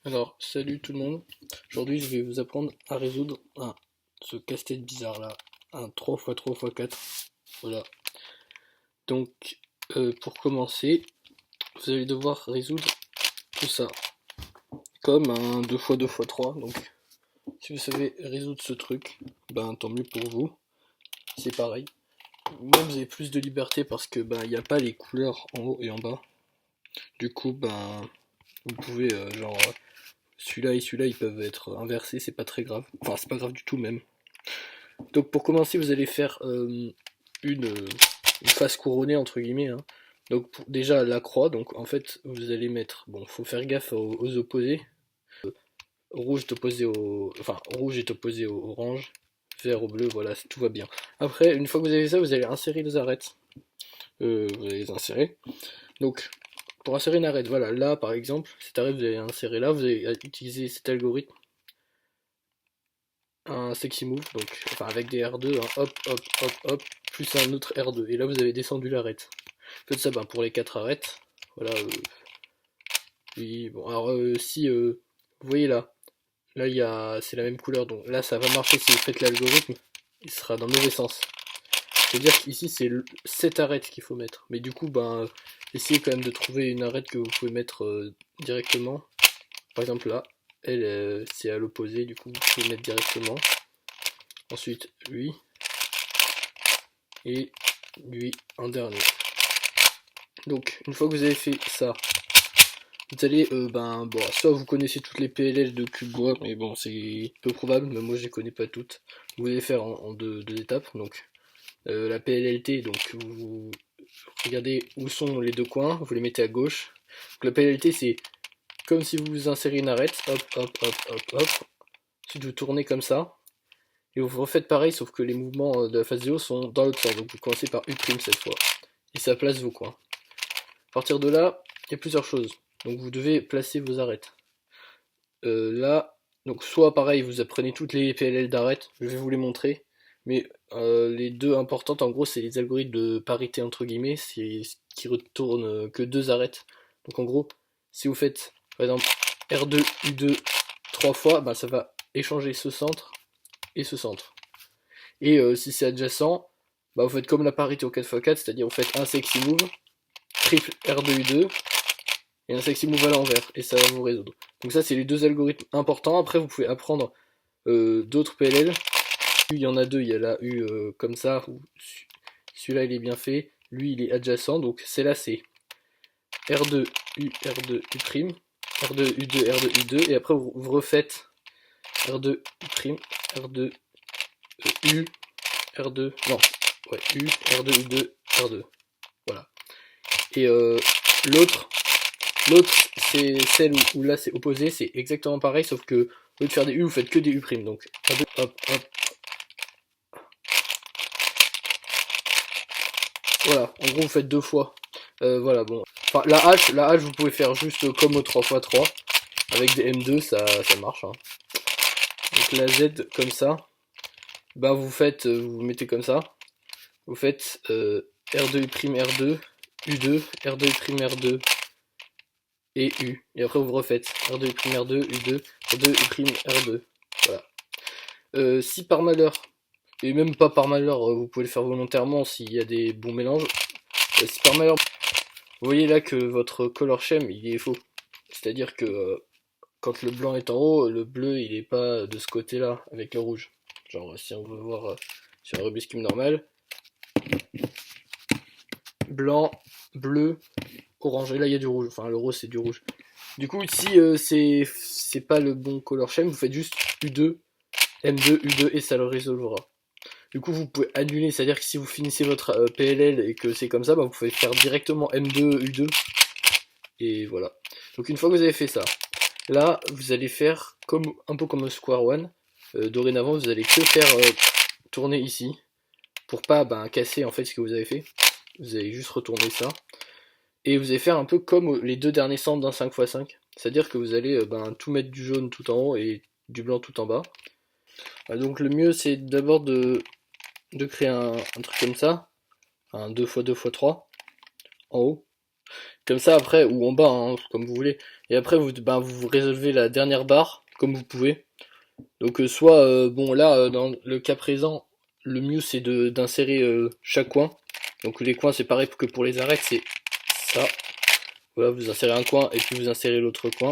Alors, salut tout le monde. Aujourd'hui, je vais vous apprendre à résoudre ce casse-tête bizarre là, un 3x3x4. Voilà. Donc, pour commencer, vous allez devoir résoudre tout ça comme un 2x2x3. Donc, si vous savez résoudre ce truc, ben tant mieux pour vous. C'est pareil. Même vous avez plus de liberté parce que ben il n'y a pas les couleurs en haut et en bas. Du coup, ben vous pouvez celui-là et celui-là ils peuvent être inversés, c'est pas très grave. Enfin, c'est pas grave du tout même. Donc pour commencer, vous allez faire une face couronnée entre guillemets, hein. Donc déjà la croix, donc en fait vous allez mettre, bon faut faire gaffe aux opposés. Rouge est opposé au, enfin rouge est opposé au orange, vert au bleu, voilà, tout va bien. Après, une fois que vous avez ça, vous allez insérer les arêtes. Vous allez les insérer. Donc pour insérer une arête, voilà, là par exemple, cette arête vous allez insérer là, vous allez utiliser cet algorithme, un sexy move, donc enfin avec des R2, hein, hop, hop, hop, hop, plus un autre R2. Et là vous avez descendu l'arête. Faites ça pour les 4 arêtes. Voilà. Oui, bon, alors si vous voyez là il y a, c'est la même couleur, donc là ça va marcher si vous faites l'algorithme, il sera dans le mauvais sens. C'est-à-dire qu'ici c'est cette arête qu'il faut mettre. Mais du coup, ben, essayez quand même de trouver une arête que vous pouvez mettre directement. Par exemple là, elle c'est à l'opposé, du coup vous pouvez mettre directement. Ensuite lui, et lui en dernier. Donc une fois que vous avez fait ça, vous allez, soit vous connaissez toutes les PLL de Cubebois, mais bon c'est peu probable, mais moi je les connais pas toutes. Vous allez faire en deux étapes, donc la PLLT, donc vous regardez où sont les deux coins, vous les mettez à gauche. Donc la PLLT c'est comme si vous insérez une arête, hop hop hop hop hop, ensuite vous tournez comme ça, et vous refaites pareil sauf que les mouvements de la phase 0 sont dans l'autre sens, donc vous commencez par U' cette fois, et ça place vos coins. À partir de là, il y a plusieurs choses. Donc vous devez placer vos arêtes. Là, donc soit pareil, vous apprenez toutes les PLL d'arêtes, je vais vous les montrer, mais les deux importantes en gros c'est les algorithmes de parité entre guillemets, c'est ce qui retourne que deux arêtes. Donc en gros, si vous faites par exemple R2, U2 trois fois, bah, ça va échanger ce centre et ce centre. Et si c'est adjacent, bah, vous faites comme la parité au 4x4, c'est-à-dire vous faites un sexy move, triple R2U2, et un sexy move à l'envers, et ça va vous résoudre. Donc ça c'est les deux algorithmes importants. Après vous pouvez apprendre d'autres PLL. Il y en a deux, il y a la U comme ça, où celui-là il est bien fait, lui il est adjacent, donc c'est là c'est R2 U, R2 U', R2 U2, R2 U2, et après vous refaites R2 U', R2 U, R2, non, ouais, U, R2 U2, R2, voilà. Et l'autre, c'est celle où là c'est opposé, c'est exactement pareil, sauf que au lieu de faire des U, vous faites que des U'. Donc, hop, hop, hop. Voilà, en gros vous faites deux fois. Voilà, bon. Enfin, la hache vous pouvez faire juste comme au 3x3. Avec des M2, ça marche, hein. Donc la Z comme ça. Ben vous faites, vous mettez comme ça. Vous faites R2 U', R2, U2, R2 U', R2 et U. Et après vous refaites R2 U', R2, U2, R2 U', R2. Voilà. Si par malheur, et même pas par malheur, vous pouvez le faire volontairement s'il y a des bons mélanges. Si par malheur, vous voyez là que votre color scheme il est faux. C'est-à-dire que quand le blanc est en haut, le bleu il est pas de ce côté-là avec le rouge. Genre si on veut voir sur un Rubik's Cube normal, blanc, bleu, orange. Et là il y a du rouge. Enfin le rose c'est du rouge. Du coup si c'est pas le bon color scheme, vous faites juste U2, M2, U2 et ça le résolvera. Du coup vous pouvez annuler, c'est-à-dire que si vous finissez votre PLL et que c'est comme ça, bah, vous pouvez faire directement M2, U2 et voilà. Donc une fois que vous avez fait ça, là vous allez faire comme un peu comme un square one. Dorénavant vous allez que faire tourner ici pour pas casser en fait ce que vous avez fait. Vous allez juste retourner ça et vous allez faire un peu comme les deux derniers centres d'un 5x5, c'est à dire que vous allez tout mettre du jaune tout en haut et du blanc tout en bas. Donc le mieux c'est d'abord de créer un truc comme ça, un 2x2x3 en haut, Comme ça après, ou en bas, hein, comme vous voulez. Et après vous résolvez la dernière barre, comme vous pouvez. Donc soit, bon là, dans le cas présent, le mieux c'est d'insérer chaque coin. Donc les coins c'est pareil que pour les arêtes, c'est ça. Voilà, vous insérez un coin et puis vous insérez l'autre coin.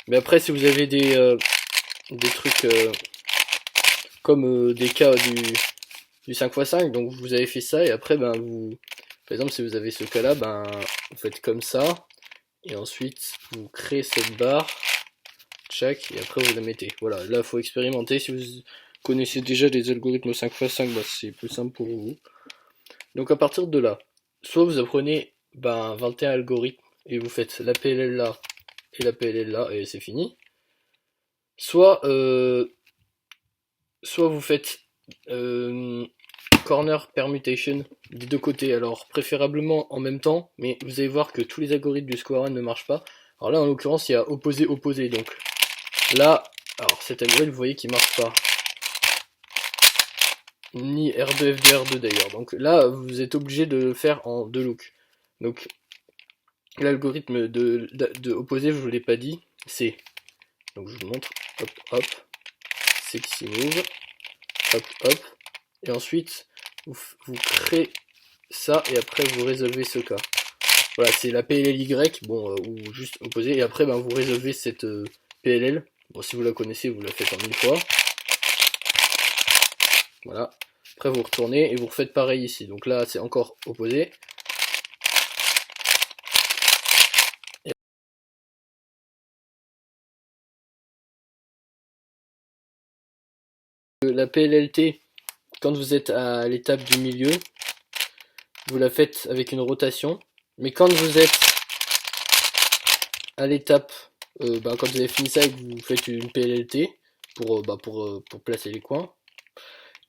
Mais après si vous avez des trucs comme des cas du 5x5, donc vous avez fait ça et après par exemple si vous avez ce cas là, vous faites comme ça et ensuite vous créez cette barre, check, et après vous la mettez. Voilà, là il faut expérimenter. Si vous connaissez déjà les algorithmes 5x5, c'est plus simple pour vous. Donc à partir de là, soit vous apprenez 21 algorithmes et vous faites la PLL là et la PLL là et c'est fini. Soit, soit vous faites corner permutation des deux côtés, alors préférablement en même temps, mais vous allez voir que tous les algorithmes du square one ne marchent pas. Alors là en l'occurrence il y a opposé opposé, donc là, alors cet algorithme vous voyez qu'il marche pas. Ni R2, F2, R2 d'ailleurs. Donc là vous êtes obligé de le faire en deux looks. Donc l'algorithme de opposé, je vous l'ai pas dit, c'est, donc je vous montre, hop hop, sexy move, hop hop, et ensuite vous créez ça et après vous résolvez ce cas. Voilà, c'est la PLLY, bon, ou juste opposé, et après vous résolvez cette PLL. Bon, si vous la connaissez, vous la faites en 1000 fois. Voilà. Après vous retournez et vous refaites pareil ici. Donc là c'est encore opposé. La PLLT, quand vous êtes à l'étape du milieu, vous la faites avec une rotation. Mais quand vous êtes à l'étape, quand vous avez fini ça et que vous faites une PLLT pour placer les coins,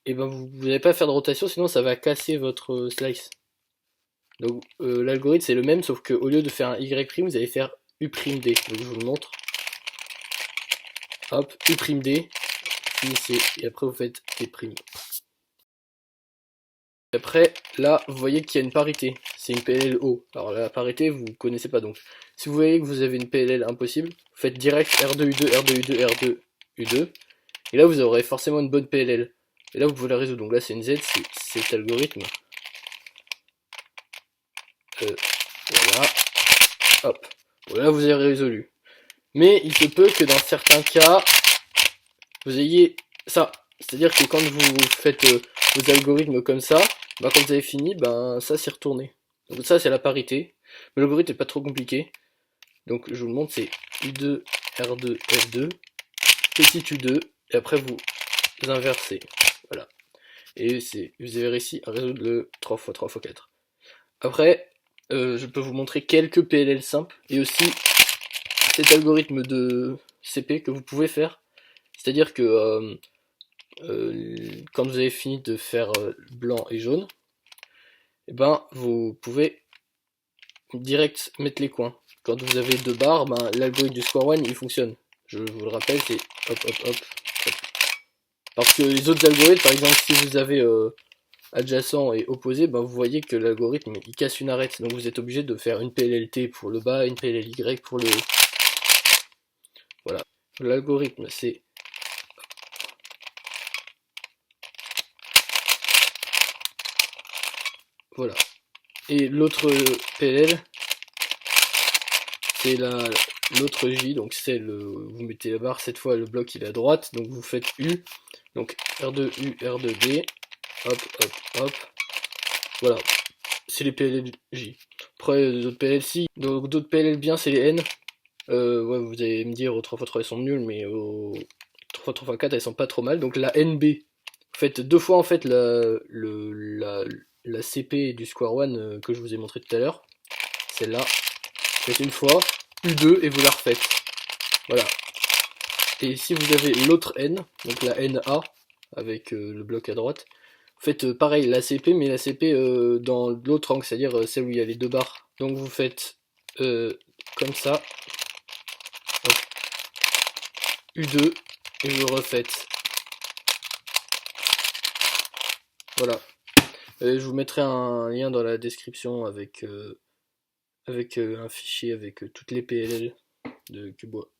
et vous n'allez pas faire de rotation, sinon ça va casser votre slice. Donc l'algorithme c'est le même, sauf qu'au lieu de faire un Y', vous allez faire U'D. Donc je vous le montre. Hop, U'D, finissez, et après vous faites T'. Après, là, vous voyez qu'il y a une parité. C'est une PLL haut. Alors la parité, vous connaissez pas donc. Si vous voyez que vous avez une PLL impossible, vous faites direct R2, U2, R2, U2, R2, U2. Et là, vous aurez forcément une bonne PLL. Et là, vous pouvez la résoudre. Donc là, c'est une Z, c'est cet algorithme. Voilà. Hop. Voilà, vous avez résolu. Mais il se peut que dans certains cas, vous ayez ça. C'est-à-dire que quand vous faites vos algorithmes comme ça, quand vous avez fini, ça s'est retourné. Donc ça c'est la parité. Mais l'algorithme n'est pas trop compliqué. Donc je vous le montre, c'est U2, R2, F2, petit U2, et après vous inversez. Voilà. Et vous avez réussi à résoudre le 3x3x4. Après, je peux vous montrer quelques PLL simples, et aussi cet algorithme de CP que vous pouvez faire. C'est-à-dire que quand vous avez fini de faire blanc et jaune, vous pouvez direct mettre les coins. Quand vous avez deux barres, l'algorithme du square one il fonctionne. Je vous le rappelle, c'est hop hop hop hop. Parce que les autres algorithmes, par exemple, si vous avez adjacent et opposé, vous voyez que l'algorithme il casse une arête. Donc vous êtes obligé de faire une PLLT pour le bas, une PLLY pour le haut. Voilà. L'algorithme c'est voilà. Et l'autre PLL, c'est l'autre J, donc vous mettez la barre, cette fois le bloc il est à droite, donc vous faites U, donc R2U, R2D, hop, hop, hop, voilà, c'est les PLL J. Après, d'autres PLL si, donc d'autres PLL bien, c'est les N, ouais, vous allez me dire, au 3x3 elles sont nulles, mais au 3x3x4 elles sont pas trop mal, donc la NB, vous faites deux fois en fait la CP du square one que je vous ai montré tout à l'heure, celle-là, faites une fois, U2 et vous la refaites. Voilà. Et si vous avez l'autre N, donc la NA, avec le bloc à droite, vous faites pareil, la CP, mais la CP dans l'autre angle, c'est-à-dire celle où il y a les deux barres. Donc vous faites comme ça, hop, U2, et vous refaites. Voilà. Je vous mettrai un lien dans la description avec avec un fichier avec toutes les PLL de Cubois.